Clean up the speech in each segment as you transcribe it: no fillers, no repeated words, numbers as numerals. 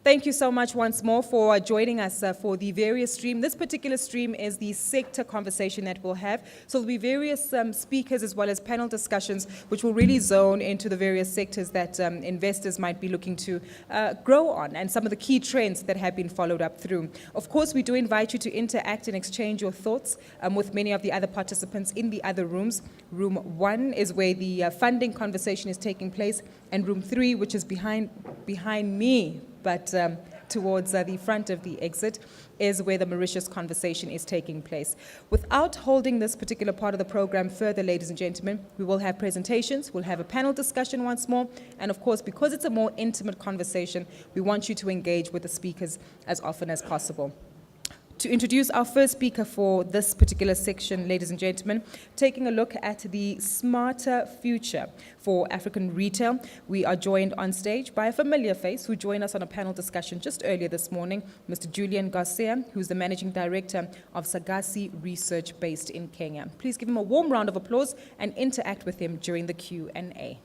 Thank you so much once more for joining us for the various stream. This particular stream is the sector conversation that we'll have. So there'll be various speakers as well as panel discussions, which will really zone into the various sectors that investors might be looking to grow on and some of the key trends that have been followed up through. Of course, we do invite you to interact and exchange your thoughts with many of the other participants in the other rooms. Room 1 is where the funding conversation is taking place, and room 3, which is behind me, but towards the front of the exit, is where the Mauritius conversation is taking place. Without holding this particular part of the program further, ladies and gentlemen, we will have presentations, we'll have a panel discussion once more, and of course, because it's a more intimate conversation, we want you to engage with the speakers as often as possible. To introduce our first speaker for this particular section, ladies and gentlemen, taking a look at the smarter future for African retail, we are joined on stage by a familiar face who joined us on a panel discussion just earlier this morning, Mr. Julian Garcia, who's the Managing Director of Sagasi Research based in Kenya. Please give him a warm round of applause and interact with him during the Q&A.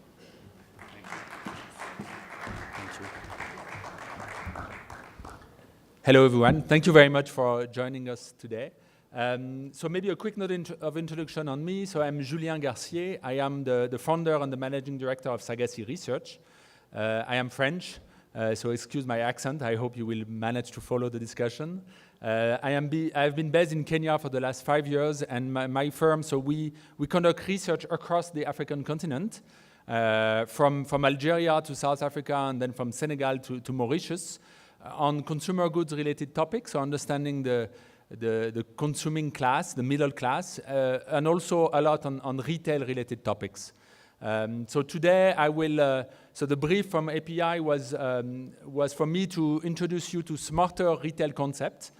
Hello, everyone. Thank you very much for joining us today. So maybe a quick note of introduction on me. So I'm Julien Garcia. I am the founder and the managing director of Sagasi Research. I am French, so excuse my accent. I hope you will manage to follow the discussion. I've been based in Kenya for the last 5 years, and my firm, so we conduct research across the African continent, from Algeria to South Africa, and then from Senegal to Mauritius, on consumer goods related topics, so understanding the consuming class, the middle class, and also a lot on retail related topics. So today I will, so the brief from API was for me to introduce you to smarter retail concepts.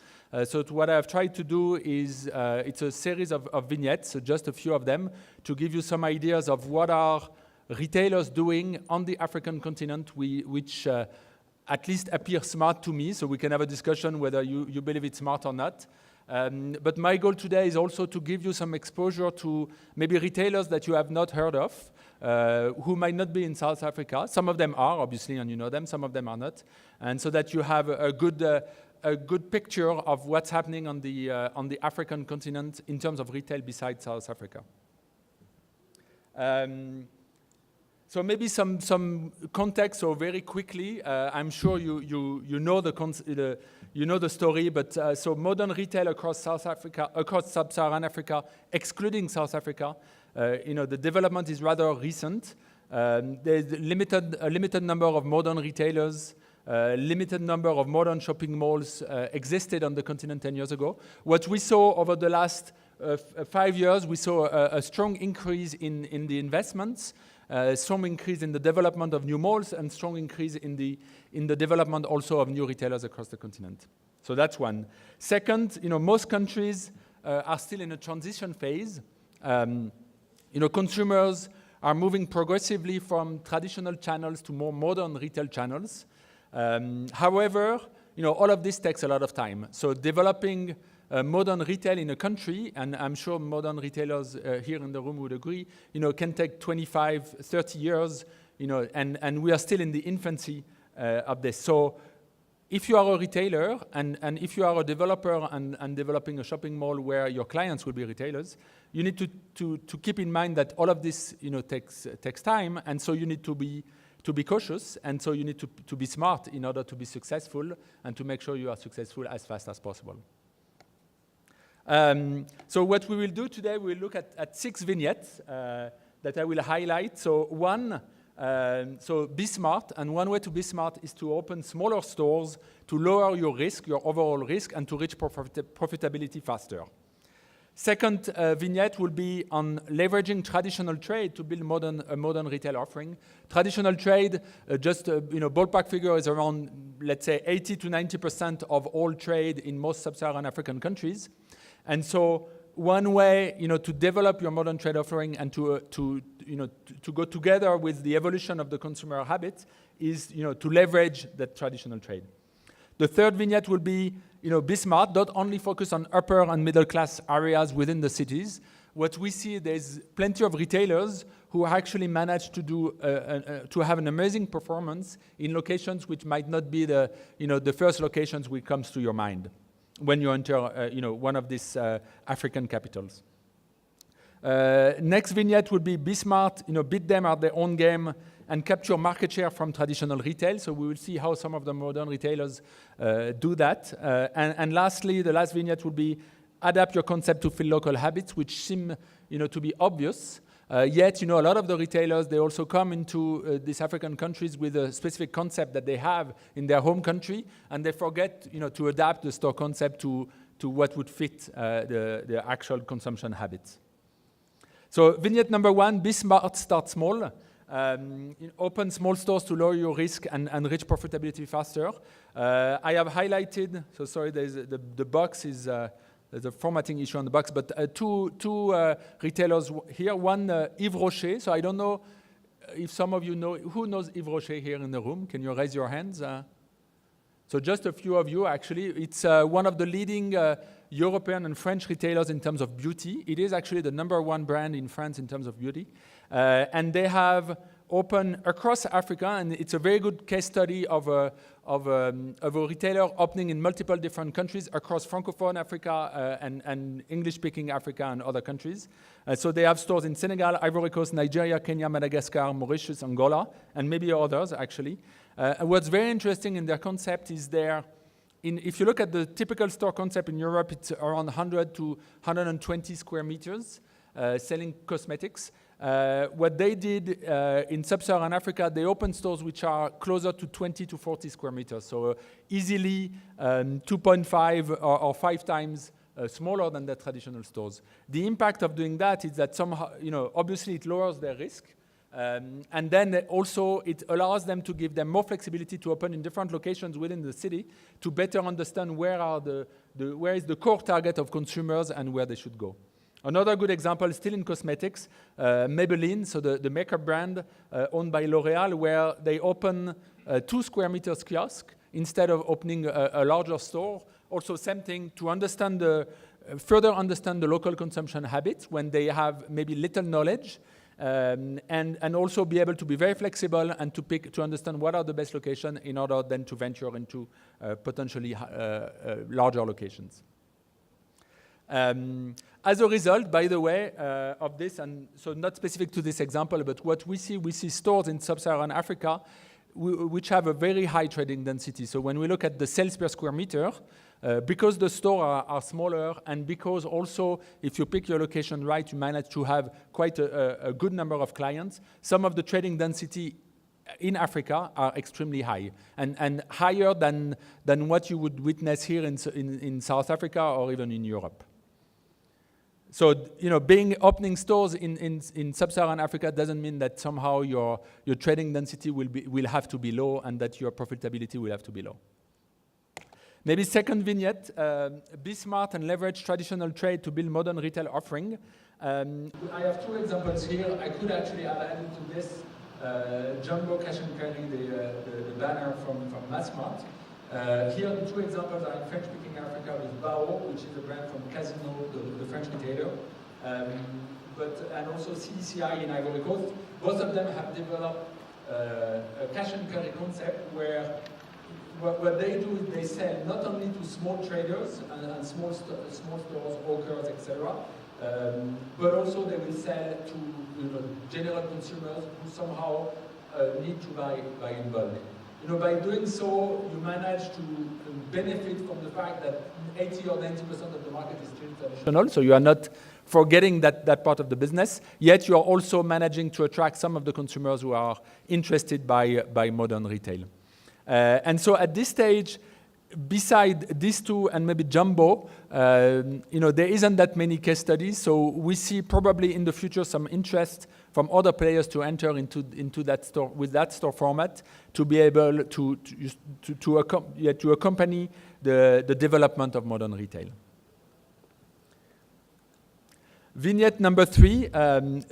So what I've tried to do is, it's a series of vignettes, so just a few of them, to give you some ideas of what are retailers doing on the African continent, which at least appear smart to me, so we can have a discussion whether you believe it's smart or not. But my goal today is also to give you some exposure to maybe retailers that you have not heard of, who might not be in South Africa. Some of them are, obviously, and you know them, some of them are not. And so that you have a good picture of what's happening on the African continent in terms of retail besides South Africa. So maybe some context, so very quickly. I'm sure you know the story, but so modern retail across sub-Saharan Africa, excluding South Africa, the development is rather recent. There's a limited number of modern retailers. Limited number of modern shopping malls existed on the continent 10 years ago. What we saw over the last 5 years, we saw a strong increase in the investments. Strong increase in the development of new malls, and strong increase in the development also of new retailers across the continent. So that's one. Second, most countries are still in a transition phase. Consumers are moving progressively from traditional channels to more modern retail channels. However, all of this takes a lot of time. So developing modern retail in a country, and I'm sure modern retailers here in the room would agree, can take 25, 30 years, and we are still in the infancy of this. So if you are a retailer, and if you are a developer and developing a shopping mall where your clients will be retailers, you need to keep in mind that all of this takes time, and so you need to be cautious, and so you need to be smart in order to be successful and to make sure you are successful as fast as possible. So what we will do today, we will look at 6 vignettes that I will highlight. So one, so be smart, and one way to be smart is to open smaller stores to lower your risk, your overall risk, and to reach profitability faster. Second vignette will be on leveraging traditional trade to build a modern retail offering. Traditional trade, ballpark figure is around, let's say, 80 to 90% of all trade in most sub-Saharan African countries. And so one way, to develop your modern trade offering and to go together with the evolution of the consumer habit is, to leverage that traditional trade. The third vignette will be, be smart, don't only focus on upper and middle class areas within the cities. what we see, there's plenty of retailers who actually manage to do to have an amazing performance in locations which might not be the the first locations which comes to your mind when you enter one of these African capitals. Next vignette would be be smart, beat them at their own game and capture market share from traditional retail. So we will see how some of the modern retailers do that. And lastly, the last vignette would be adapt your concept to fill local habits, which seem to be obvious. Yet, a lot of the retailers, they also come into these African countries with a specific concept that they have in their home country, and they forget, to adapt the store concept to what would fit the actual consumption habits. So vignette number 1, be smart, start small. Open small stores to lower your risk and reach profitability faster. I have highlighted, so sorry, the box is, there's a formatting issue on the box, but two retailers here. One, Yves Rocher. So I don't know if some of you know, who knows Yves Rocher here in the room? Can you raise your hands? So just a few of you, actually. It's one of the leading European and French retailers in terms of beauty. It is actually the #1 brand in France in terms of beauty. And they have opened across Africa, and it's a very good case study of a retailer opening in multiple different countries across Francophone Africa and English-speaking Africa and other countries. So they have stores in Senegal, Ivory Coast, Nigeria, Kenya, Madagascar, Mauritius, Angola, and maybe others, actually. What's very interesting in their concept is if you look at the typical store concept in Europe, it's around 100 to 120 square meters selling cosmetics. What they did in sub-Saharan Africa, they opened stores which are closer to 20 to 40 square meters, so easily 2.5 or 5 times smaller than the traditional stores. The impact of doing that is that somehow, obviously it lowers their risk. And then also it allows them to give them more flexibility to open in different locations within the city to better understand where is the core target of consumers and where they should go. Another good example, still in cosmetics, Maybelline, so the makeup brand owned by L'Oréal, where they open 2 square meters kiosk instead of opening a larger store. Also same thing, to further understand the local consumption habits when they have maybe little knowledge. And also be able to be very flexible and to understand what are the best locations in order then to venture into potentially larger locations. As a result, by the way, of this, and so not specific to this example, but what we see stores in sub-Saharan Africa which have a very high trading density. So when we look at the sales per square meter, because the stores are smaller, and because also if you pick your location right, you manage to have quite a good number of clients, some of the trading density in Africa are extremely high, and higher than what you would witness here in South Africa or even in Europe. So, opening stores in sub-Saharan Africa doesn't mean that somehow your trading density will have to be low and that your profitability will have to be low. Maybe second vignette, be smart and leverage traditional trade to build modern retail offering. I have 2 examples here. I could actually add into this Jumbo Cash and Carry, the banner from Massmart. Here the 2 examples are in French-speaking Africa with Bao, which is a brand from Casino, the French retailer, and also CDCI in Ivory Coast. Both of them have developed a cash and carry concept where what they do is they sell not only to small traders and small stores, hawkers, etc., but also they will sell to general consumers who somehow need to buy in bulk. By doing so, you manage to benefit from the fact that 80 or 90% of the market is still traditional, so you are not forgetting that part of the business, yet you are also managing to attract some of the consumers who are interested by modern retail. And so at this stage, beside these 2 and maybe Jumbo, there isn't that many case studies, so we see probably in the future some interest from other players to enter into that store with that store format to be able to accompany the development of modern retail. Vignette number 3,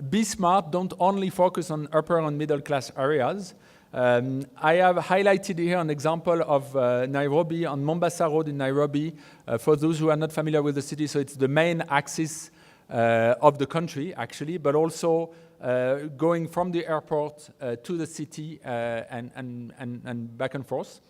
be smart, don't only focus on upper and middle class areas. I have highlighted here an example of Nairobi, on Mombasa Road in Nairobi. For those who are not familiar with the city, so it's the main axis of the country, actually, but also going from the airport to the city and back and forth.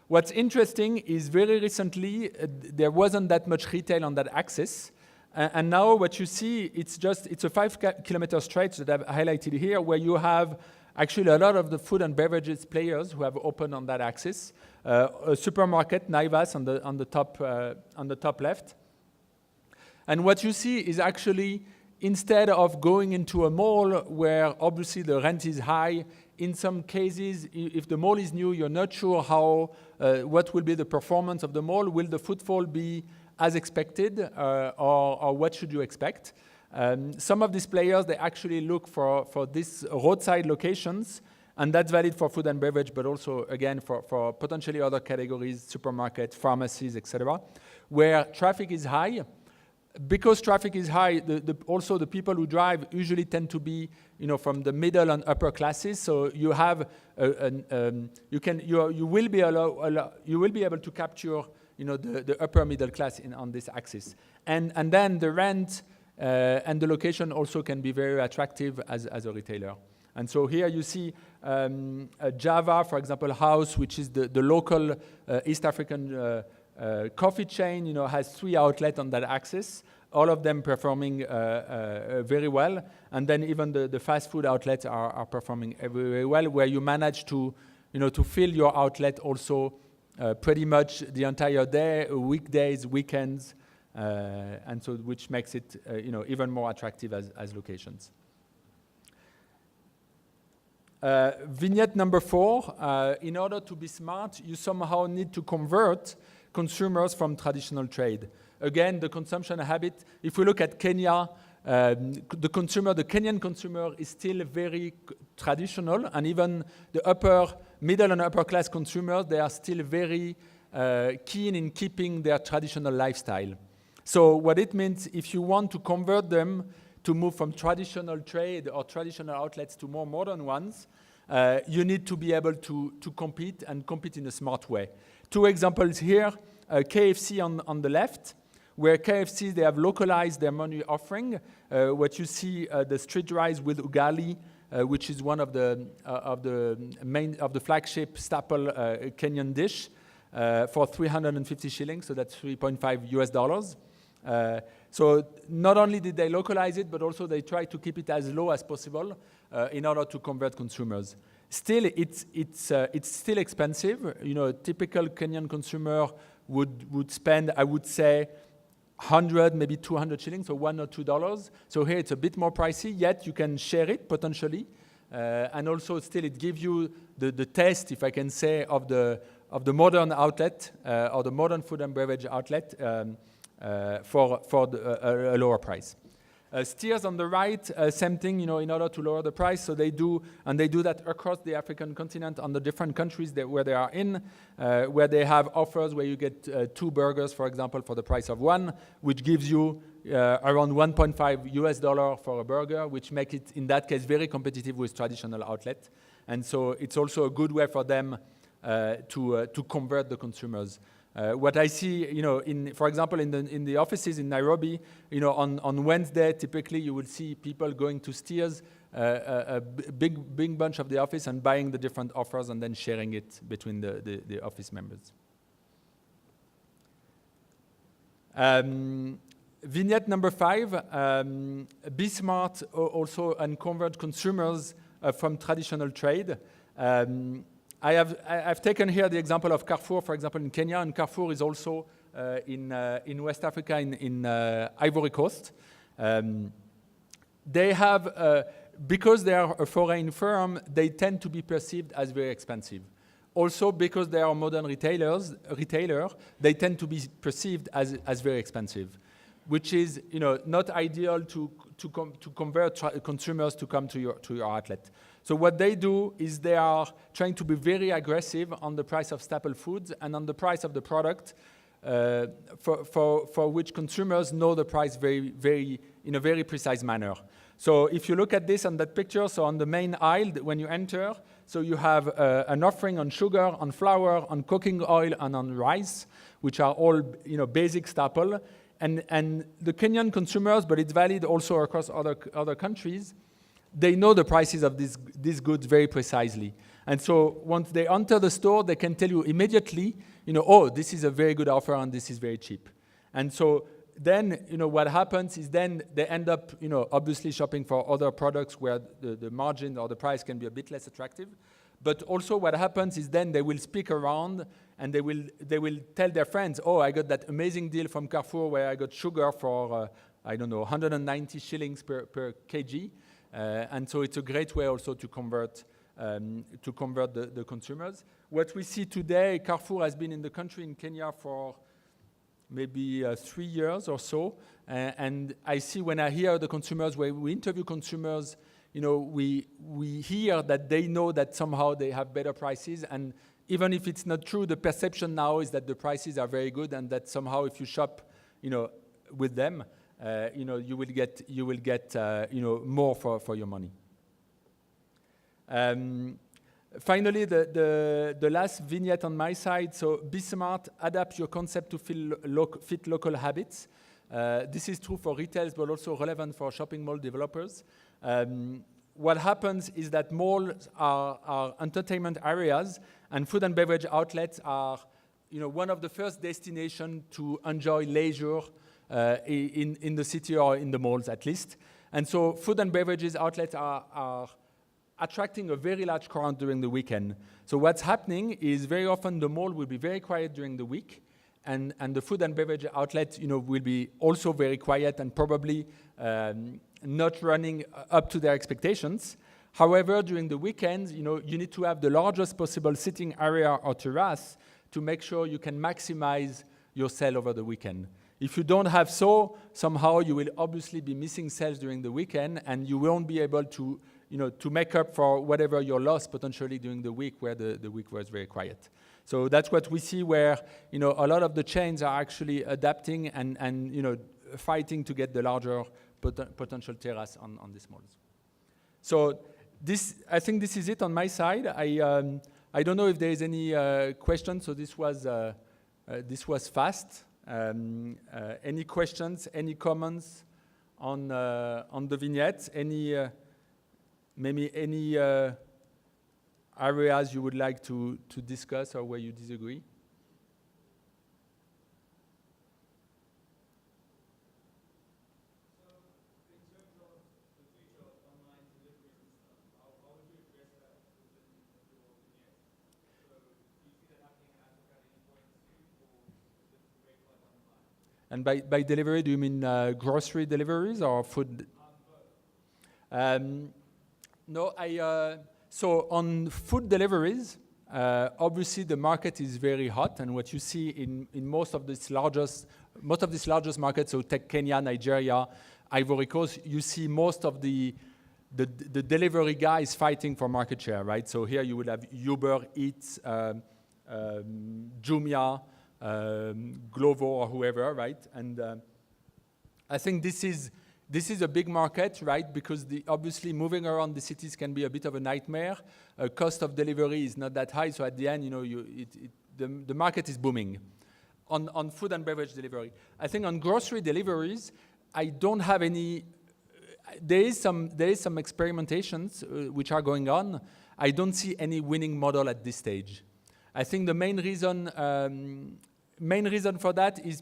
What's interesting is very recently there wasn't that much retail on that axis, and now what you see, it's a 5-kilometer stretch that I've highlighted here, where you have actually a lot of the food and beverages players who have opened on that axis. A supermarket, Naivas, on the top left. And what you see is actually, instead of going into a mall where obviously the rent is high, in some cases, if the mall is new, you're not sure what will be the performance of the mall. Will the footfall be as expected, or what should you expect? Some of these players, they actually look for these roadside locations, and that's valid for food and beverage, but also, again, for potentially other categories, supermarkets, pharmacies, etc., where traffic is high. Because traffic is high, also the people who drive usually tend to be, from the middle and upper classes. So you have, you will be able to capture, the upper middle class on this axis, and then the rent and the location also can be very attractive as a retailer. And so here you see Java, for example, House, which is the local East African coffee chain, has 3 outlets on that axis, all of them performing very well. And then even the fast food outlets are performing very well, where you manage to fill your outlet also pretty much the entire day, weekdays, weekends, and so which makes it even more attractive as locations. Vignette number 4, in order to be smart, you somehow need to convert consumers from traditional trade. Again, the consumption habit, if we look at Kenya, the Kenyan consumer is still very traditional, and even the middle and upper class consumers, they are still very keen in keeping their traditional lifestyle. So what it means, if you want to convert them to move from traditional trade or traditional outlets to more modern ones, you need to be able to compete and compete in a smart way. 2 examples here, KFC on the left, where KFC, they have localized their menu offering. What you see, the street rice with ugali, which is one of the flagship staple Kenyan dish, for 350 shillings, so that's $3.5. So not only did they localize it, but also they try to keep it as low as possible in order to convert consumers. Still, it's still expensive. A typical Kenyan consumer would spend, I would say, 100, maybe 200 shillings, so $1 or $2. So here it's a bit more pricey, yet you can share it potentially. And also still it gives you the taste, if I can say, of the modern outlet or the modern food and beverage outlet for a lower price. Steers on the right, same thing, in order to lower the price. So they do that across the African continent on the different countries where they are in, where they have offers where you get 2 burgers, for example, for the price of 1, which gives you around $1.5 for a burger, which makes it, in that case, very competitive with traditional outlet. And so it's also a good way for them to convert the consumers. What I see, for example, in the offices in Nairobi, on Wednesday, typically you will see people going to Steers, a big bunch of the office, and buying the different offers and then sharing it between the office members. Vignette number 5, be smart also and convert consumers from traditional trade. I've taken here the example of Carrefour, for example, in Kenya, and Carrefour is also in West Africa, in Ivory Coast. They have, because they are a foreign firm, they tend to be perceived as very expensive. Also, because they are modern retailer, they tend to be perceived as very expensive, which is not ideal to convert consumers to come to your outlet. So what they do is they are trying to be very aggressive on the price of staple foods and on the price of the product, for which consumers know the price in a very precise manner. So if you look at this on that picture, so on the main aisle when you enter, so you have an offering on sugar, on flour, on cooking oil, and on rice, which are all basic staple. and the Kenyan consumers, but it's valid also across other countries, they know the prices of these goods very precisely. And so once they enter the store, they can tell you immediately, oh, this is a very good offer and this is very cheap. And so then, what happens is then they end up, obviously shopping for other products where the margin or the price can be a bit less attractive. But also what happens is then they will speak around and they will tell their friends, oh, I got that amazing deal from Carrefour where I got sugar for, 190 shillings per kg. And so it's a great way also to convert the consumers. What we see today, Carrefour has been in the country in Kenya for maybe 3 years or so. And I see when I hear the consumers, when we interview consumers, we hear that they know that somehow they have better prices. And even if it's not true, the perception now is that the prices are very good and that somehow if you shop, with them, you will get more for your money. Finally, the last vignette on my side. So be smart, adapt your concept to fit local habits. This is true for retailers, but also relevant for shopping mall developers. What happens is that malls are entertainment areas, and food and beverage outlets are, one of the first destinations to enjoy leisure in the city or in the malls at least. And so food and beverages outlets are attracting a very large crowd during the weekend. So what's happening is very often the mall will be very quiet during the week, and the food and beverage outlet, will be also very quiet and probably not running up to their expectations. However, during the weekends, you need to have the largest possible sitting area or terrace to make sure you can maximize your sale over the weekend. If you don't have so, somehow you will obviously be missing sales during the weekend, and you won't be able to make up for whatever your loss potentially during the week where the week was very quiet. So that's what we see where, a lot of the chains are actually adapting and fighting to get the larger potential terrace on these malls. So I think this is it on my side. I don't know if there is any questions. So this was fast. Any questions? Any comments on the vignettes? Maybe any areas you would like to discuss or where you disagree? And by delivery, do you mean grocery deliveries or food? No, so on food deliveries, obviously the market is very hot, and what you see in most of these largest markets, so take Kenya, Nigeria, Ivory Coast, you see most of the delivery guys fighting for market share, right? So here you would have Uber Eats, Jumia, Glovo or whoever, right? And I think this is a big market, right? Because obviously moving around the cities can be a bit of a nightmare. Cost of delivery is not that high, so at the end, the market is booming. On food and beverage delivery, I think on grocery deliveries, I don't have any. There is some experimentations which are going on. I don't see any winning model at this stage. I think the main reason for that is,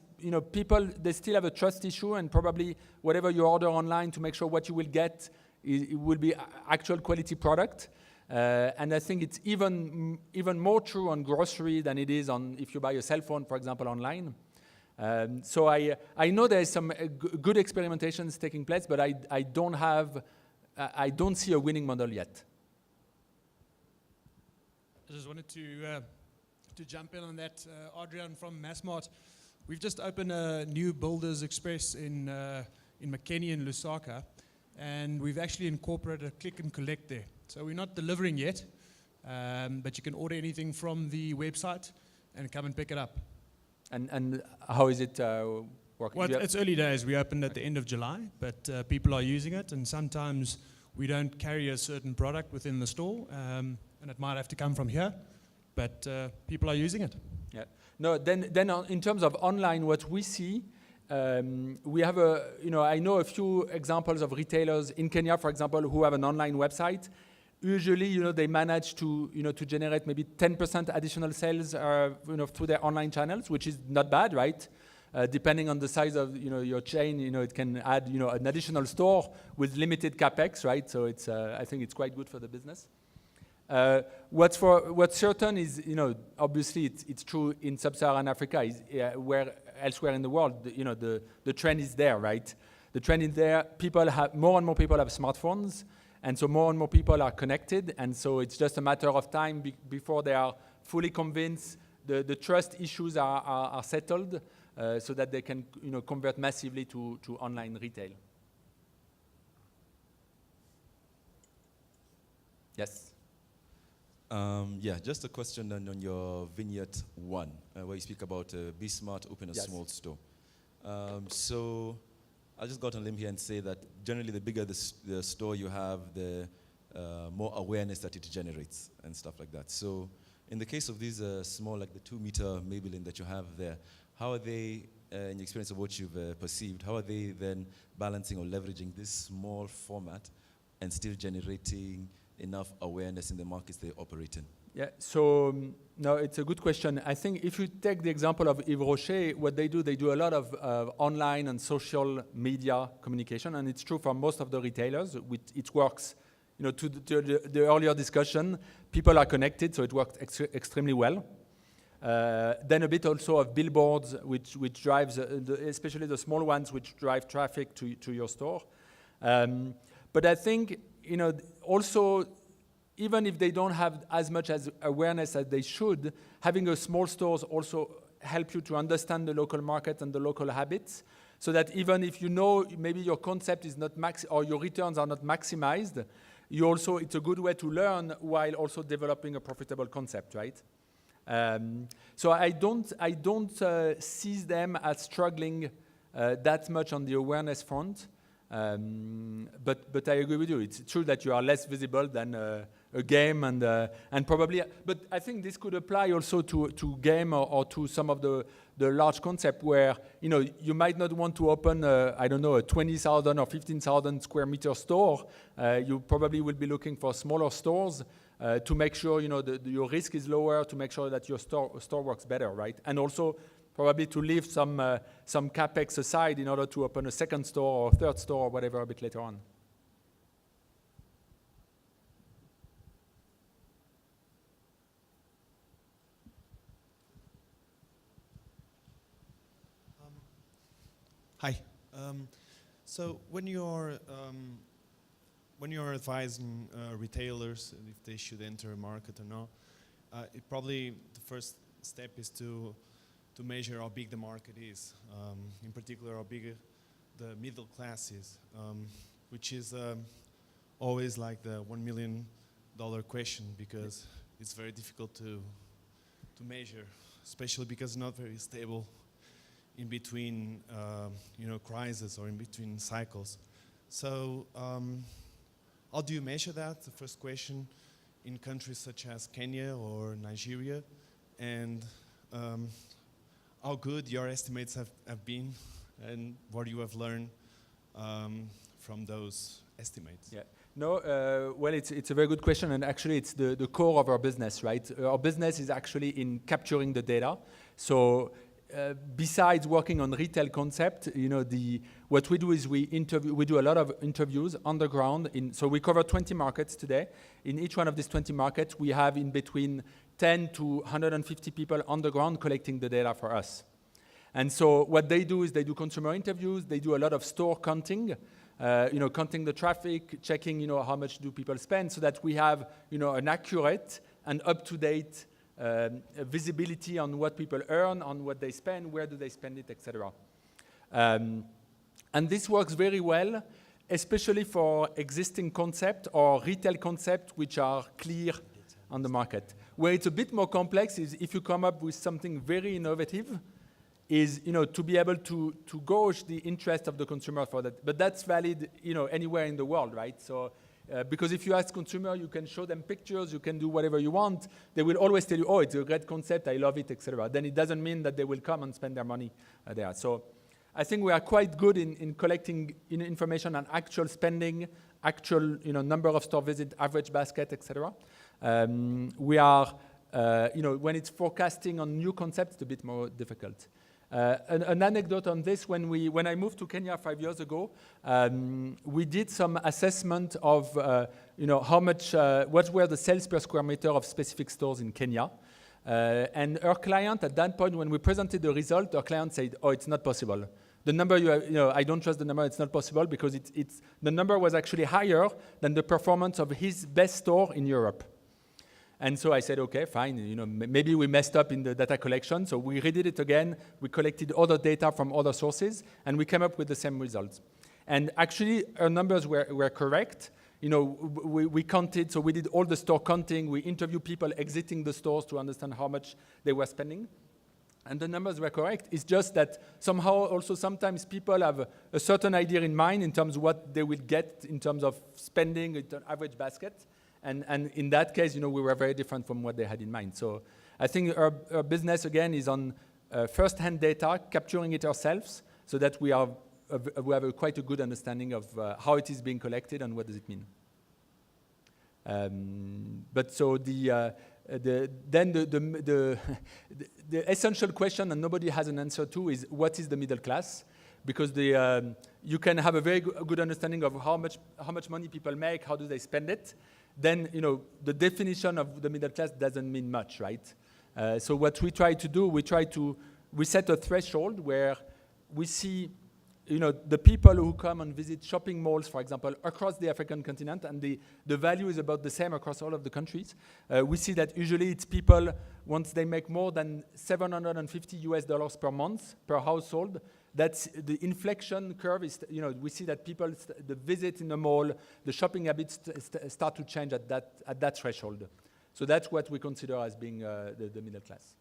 people, they still have a trust issue, and probably whatever you order online to make sure what you will get it will be actual quality product. And I think it's even more true on grocery than it is on if you buy a cell phone, for example, online. So I know there is some good experimentations taking place, but I don't see a winning model yet. I just wanted to jump in on that, Adrian from Massmart. We've just opened a new Builders Express in Makeni and Lusaka, and we've actually incorporated a click and collect there. So we're not delivering yet, but you can order anything from the website and come and pick it up. And how is it working? Well, it's early days. We opened at the end of July, but people are using it, and sometimes we don't carry a certain product within the store, and it might have to come from here. But people are using it. Yeah. No. Then in terms of online, what we see we have a, I know a few examples of retailers in Kenya, for example, who have an online website. Usually, they manage to, to generate maybe 10% additional sales, through their online channels, which is not bad, right? Depending on the size of, your chain, it can add, an additional store with limited capex, right? So it's, I think it's quite good for the business. What's certain is, obviously it's true in sub-Saharan Africa, is where elsewhere in the world, the trend is there, right? The trend is there. More and more people have smartphones, and so more and more people are connected, and so it's just a matter of time before they are fully convinced the trust issues are settled, so that they can, convert massively to online retail. Yes. Yeah, just a question on your vignette 1, where you speak about be smart, open a small store. So I'll just go out on a limb here and say that generally the bigger the store you have, the more awareness that it generates and stuff like that. So in the case of these small, like the 2-meter Maybelline that you have there, how are they, in the experience of what you've perceived, how are they then balancing or leveraging this small format and still generating enough awareness in the markets they operate in? Yeah, so no, it's a good question. I think if you take the example of Yves Rocher, what they do a lot of online and social media communication, and it's true for most of the retailers. It works, to the earlier discussion, people are connected, so it works extremely well. Then a bit also of billboards, which drives, especially the small ones, which drive traffic to your store. But I think, also, even if they don't have as much as awareness as they should, having a small stores also help you to understand the local market and the local habits, so that even if maybe your concept is not or your returns are not maximized, it's a good way to learn while also developing a profitable concept, right? So I don't see them as struggling that much on the awareness front. But I agree with you. It's true that you are less visible than a game, and probably. But I think this could apply also to game or to some of the large concept where you might not want to open a 20,000 or 15,000 square meter store. You probably will be looking for smaller stores to make sure your risk is lower, to make sure that your store works better, right? And also, probably to leave some capex aside in order to open a second store or third store or whatever a bit later on. Hi. So when you're advising retailers if they should enter a market or not, probably the first step is to measure how big the market is, in particular how big the middle class is, which is always like the $1 million question, because it's very difficult to measure, especially because it's not very stable in between crises or in between cycles. So how do you measure that? The first question, in countries such as Kenya or Nigeria, and how good your estimates have been, and what you have learned from those estimates? Yeah. No, well, it's a very good question, and actually it's the core of our business, right? Our business is actually in capturing the data. So besides working on retail concept, what we do is we do a lot of interviews on the ground. So we cover 20 markets today. In each one of these 20 markets, we have in between 10 to 150 people on the ground collecting the data for us. And so what they do is they do consumer interviews, they do a lot of store counting, counting the traffic, checking, how much do people spend, so that we have, an accurate and up-to-date visibility on what people earn, on what they spend, where do they spend it, etc. And this works very well, especially for existing concept or retail concept which are clear on the market. Where it's a bit more complex is if you come up with something very innovative, is to be able to gauge the interest of the consumer for that. But that's valid anywhere in the world, right? So because if you ask consumer, you can show them pictures, you can do whatever you want. They will always tell you, it's a great concept, I love it, etc. Then it doesn't mean that they will come and spend their money there. So I think we are quite good in collecting information on actual spending, actual number of store visits, average basket, etc. We are, when it's forecasting on new concepts, it's a bit more difficult. An anecdote on this, when I moved to Kenya 5 years ago, we did some assessment of how much, what were the sales per square meter of specific stores in Kenya. And our client at that point, when we presented the result, our client said, "Oh, it's not possible. The number you have, I don't trust the number, it's not possible," because the number was actually higher than the performance of his best store in Europe. And so I said, okay, fine, maybe we messed up in the data collection. So we redid it again. We collected other data from other sources, and we came up with the same results. And actually, our numbers were correct. We counted, so we did all the store counting. We interviewed people exiting the stores to understand how much they were spending. And the numbers were correct. It's just that somehow also sometimes people have a certain idea in mind in terms of what they will get in terms of spending, average basket. And in that case, we were very different from what they had in mind. So I think our business, again, is on first-hand data, capturing it ourselves, so that we have quite a good understanding of how it is being collected and what does it mean. But so the essential question, and nobody has an answer to, is what is the middle class? Because you can have a very good understanding of how much money people make, how do they spend it. Then the definition of the middle class doesn't mean much, right? So what we try to do, we set a threshold where we see the people who come and visit shopping malls, for example, across the African continent, and the value is about the same across all of the countries. We see that usually it's people, once they make more than $750 per month per household, that's the inflection curve is, we see that people, the visit in the mall, the shopping habits start to change at that threshold. So that's what we consider as being the middle class.